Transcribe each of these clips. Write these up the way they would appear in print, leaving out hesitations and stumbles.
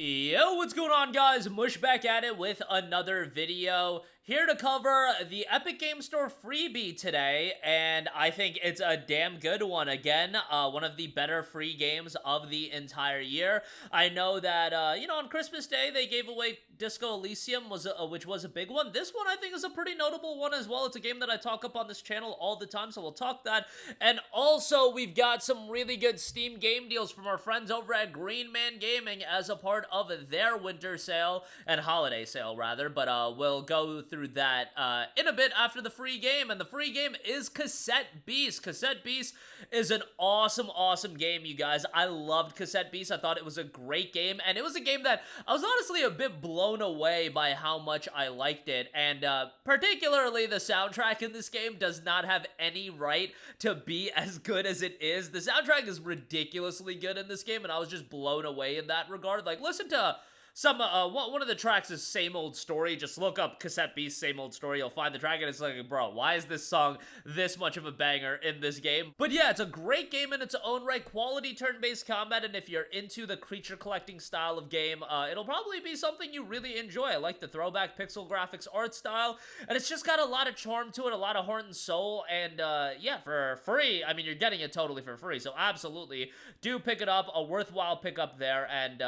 Yo, what's going on, guys? Mush back at it with another video. Here to cover the Epic Game Store freebie today, and I think it's a damn good one. Again, one of the better free games of the entire year. I know that, on Christmas Day, they gave away Disco Elysium, which was a big one. This one, I think, is a pretty notable one as well. It's a game that I talk up on this channel all the time, so we'll talk that. And also, we've got some really good Steam game deals from our friends over at Green Man Gaming as a part of their winter sale, and holiday sale, rather. But we'll go through that in a bit after the free game, and the free game is Cassette Beast. Cassette Beast is an awesome game, you guys. I loved Cassette Beast. I thought it was a great game, and it was a game that I was honestly a bit blown away by how much I liked it, and particularly the soundtrack in this game does not have any right to be as good as it is. The soundtrack is ridiculously good in this game, and I was just blown away in that regard. Like, listen to one of the tracks is Same Old Story. Just look up Cassette Beast Same Old Story. You'll find the track, and it's like, bro, why is this song this much of a banger in this game? But yeah, it's a great game in its own right. Quality turn-based combat, and if you're into the creature collecting style of game, it'll probably be something you really enjoy. I like the throwback pixel graphics art style, and it's just got a lot of charm to it, a lot of heart and soul, and yeah, for free, I mean, you're getting it totally for free, so absolutely do pick it up. A worthwhile pickup there, and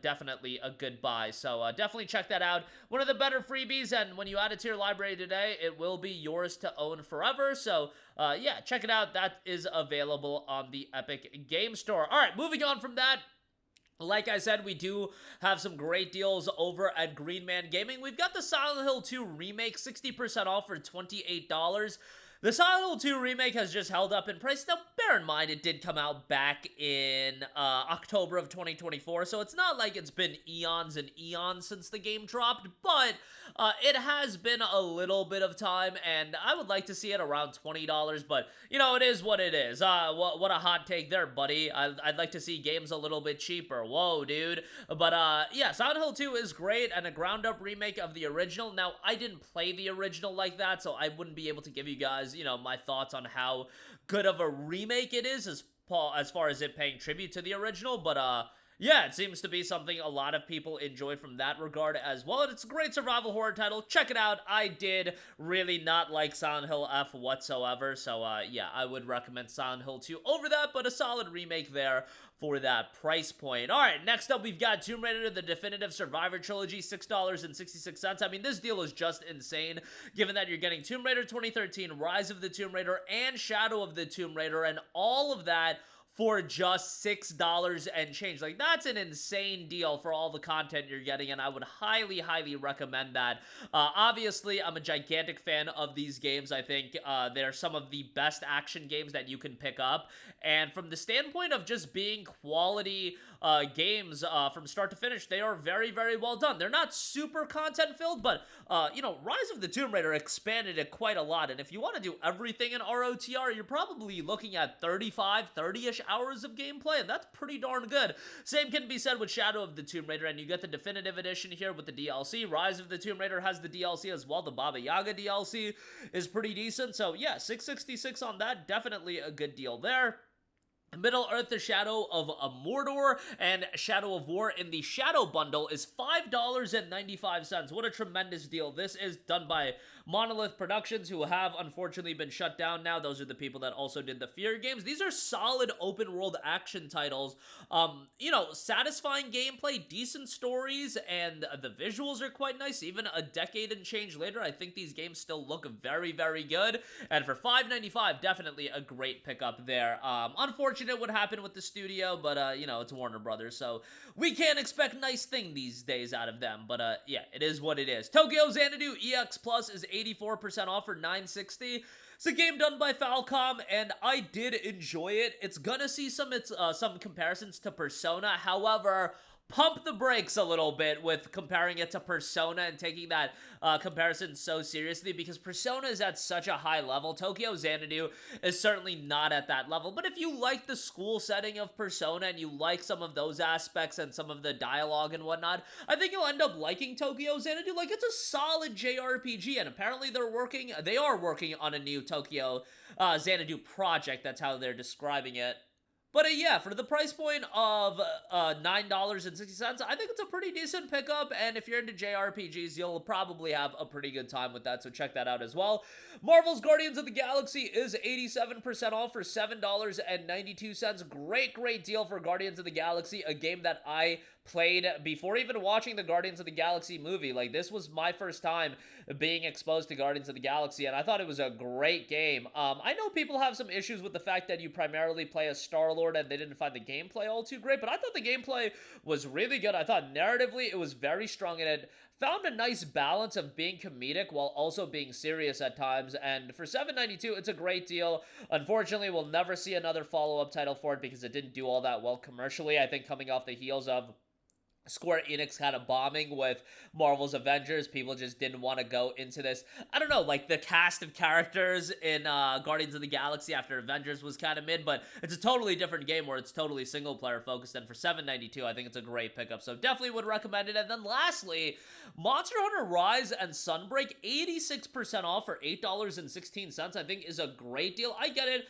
definitely a good buy. So definitely check that out. One of the better freebies, and when you add it to your library today, it will be yours to own forever. So yeah, check it out. That is available on the Epic Game Store. All right, moving on from that. Like I said, we do have some great deals over at Green Man Gaming. We've got the Silent Hill 2 Remake, 60% off for $28. The Silent Hill 2 Remake has just held up in price. Now, bear in mind, it did come out back in October of 2024, so it's not like it's been eons and eons since the game dropped, but it has been a little bit of time, and I would like to see it around $20, but, you know, it is what it is. What a hot take there, buddy. I'd like to see games a little bit cheaper. Whoa, dude. But, yeah, Silent Hill 2 is great, and a ground-up remake of the original. Now, I didn't play the original like that, so I wouldn't be able to give you guys, you know, my thoughts on how good of a remake it is as far as it paying tribute to the original, but yeah, it seems to be something a lot of people enjoy from that regard as well, and it's a great survival horror title. Check it out. I did really not like Silent Hill F whatsoever, so yeah, I would recommend Silent Hill 2 over that, but a solid remake there for that price point. Alright, next up we've got Tomb Raider, the Definitive Survivor Trilogy, $6.66. I mean, this deal is just insane, given that you're getting Tomb Raider 2013, Rise of the Tomb Raider, and Shadow of the Tomb Raider, and all of that for just $6 and change. Like, that's an insane deal for all the content you're getting, and I would highly recommend that. Obviously, I'm a gigantic fan of these games. I think they're some of the best action games that you can pick up, and from the standpoint of just being quality games from start to finish, they are very well done. They're not super content-filled, but, you know, Rise of the Tomb Raider expanded it quite a lot, and if you want to do everything in ROTR, you're probably looking at 30-ish hours of gameplay, and that's pretty darn good. Same can be said with Shadow of the Tomb Raider, and you get the definitive edition here with the DLC. Rise of the Tomb Raider has the DLC as well. The Baba Yaga DLC is pretty decent, so yeah, $6.66 on that. Definitely a good deal there. Middle-earth: The Shadow of Mordor and Shadow of War in the Shadow Bundle is $5.95. What a tremendous deal. This is done by Monolith Productions, who have unfortunately been shut down now. Those are the people that also did the Fear games. These are solid open-world action titles. You know, satisfying gameplay, decent stories, and the visuals are quite nice. Even a decade and change later, I think these games still look very good. And for $5.95, definitely a great pickup there. Unfortunate what happened with the studio, but you know, it's Warner Brothers, so we can't expect nice things these days out of them. But yeah, it is what it is. Tokyo Xanadu EX Plus is 84% off for $9.60. It's a game done by Falcom, and I did enjoy it. It's gonna see some comparisons to Persona. However, pump the brakes a little bit with comparing it to Persona and taking that comparison so seriously, because Persona is at such a high level. Tokyo Xanadu is certainly not at that level, but if you like the school setting of Persona and you like some of those aspects and some of the dialogue and whatnot, I think you'll end up liking Tokyo Xanadu. Like, it's a solid JRPG, and apparently they are working on a new Tokyo Xanadu project. That's how they're describing it. But yeah, for the price point of $9.60, I think it's a pretty decent pickup. And if you're into JRPGs, you'll probably have a pretty good time with that. So check that out as well. Marvel's Guardians of the Galaxy is 87% off for $7.92. Great deal for Guardians of the Galaxy, a game that I played before even watching the Guardians of the Galaxy movie. Like, this was my first time being exposed to Guardians of the Galaxy, and I thought it was a great game. I know people have some issues with the fact that you primarily play as Star-Lord and they didn't find the gameplay all too great, but I thought the gameplay was really good. I thought narratively it was very strong, and it found a nice balance of being comedic while also being serious at times, and for $7.92, it's a great deal. Unfortunately, we'll never see another follow-up title for it because it didn't do all that well commercially. I think coming off the heels of Square Enix kind of bombing with Marvel's Avengers, people just didn't want to go into this. I don't know, like the cast of characters in Guardians of the Galaxy after Avengers was kind of mid, but it's a totally different game where it's totally single player focused, and for $7.92, I think it's a great pickup, so definitely would recommend it. And then lastly, Monster Hunter Rise and Sunbreak, 86% off for $8.16, I think is a great deal. I get it.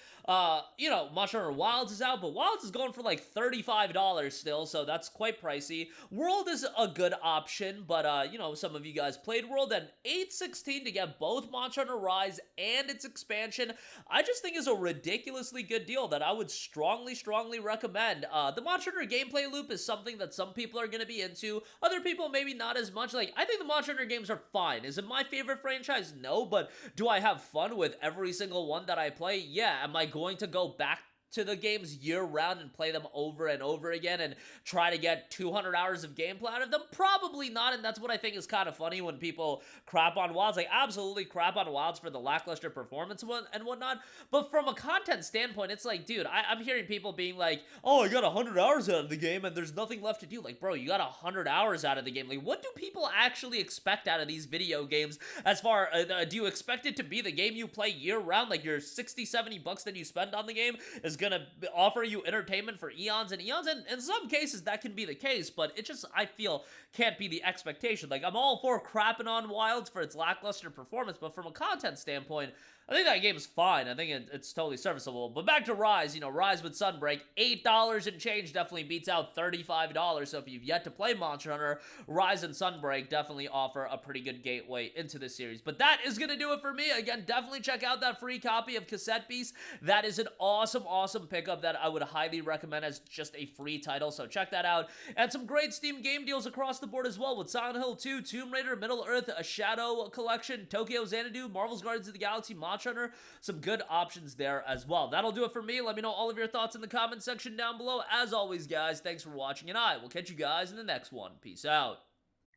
You know, Monster Hunter Wilds is out, but Wilds is going for like $35 still, so that's quite pricey. World is a good option, but you know, some of you guys played World, and $8.16 to get both Monster Hunter Rise and its expansion, I just think is a ridiculously good deal that I would strongly recommend. The Monster Hunter gameplay loop is something that some people are going to be into, other people maybe not as much. Like, I think the Monster Hunter games are fine. Is it my favorite franchise? No, but do I have fun with every single one that I play? Yeah. Am I going to go back to the games year-round and play them over and over again and try to get 200 hours of gameplay out of them? Probably not, and that's what I think is kind of funny when people crap on Wilds. Like, absolutely crap on Wilds for the lackluster performance and whatnot, but from a content standpoint, it's like, dude, I'm hearing people being like, oh, I got 100 hours out of the game and there's nothing left to do. Like, bro, you got 100 hours out of the game. Like, what do people actually expect out of these video games? As far, do you expect it to be the game you play year-round? Like, your 60, 70 bucks that you spend on the game is gonna offer you entertainment for eons and eons, and in some cases that can be the case, but it just, I feel, can't be the expectation. Like, I'm all for crapping on Wilds for its lackluster performance, but from a content standpoint, I think that game is fine. I think it's totally serviceable. But back to Rise, you know, Rise with Sunbreak, $8 and change definitely beats out $35. So if you've yet to play Monster Hunter, Rise and Sunbreak definitely offer a pretty good gateway into the series. But that is going to do it for me. Again, definitely check out that free copy of Cassette Beast. That is an awesome pickup that I would highly recommend as just a free title. So check that out. And some great Steam game deals across the board as well with Silent Hill 2, Tomb Raider, Middle-earth, a Shadow Collection, Tokyo Xanadu, Marvel's Guardians of the Galaxy, Monster Hunter, some good options there as well. That'll do it for me. Let me know all of your thoughts in the comment section down below. As always, guys, thanks for watching, and I will catch you guys in the next one. Peace out.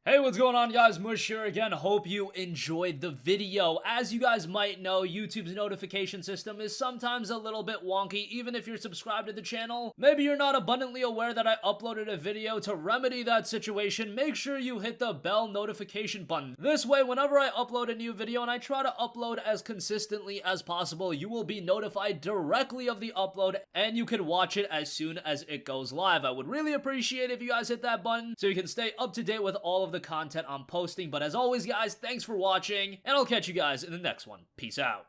Hey, what's going on, guys? Mush here again. Hope you enjoyed the video. As you guys might know, YouTube's notification system is sometimes a little bit wonky, even if you're subscribed to the channel. Maybe you're not abundantly aware that I uploaded a video. To remedy that situation, make sure you hit the bell notification button. This way, whenever I upload a new video, and I try to upload as consistently as possible, you will be notified directly of the upload, and you can watch it as soon as it goes live. I would really appreciate if you guys hit that button so you can stay up to date with all of the content I'm posting. But as always, guys, thanks for watching, and I'll catch you guys in the next one. Peace out.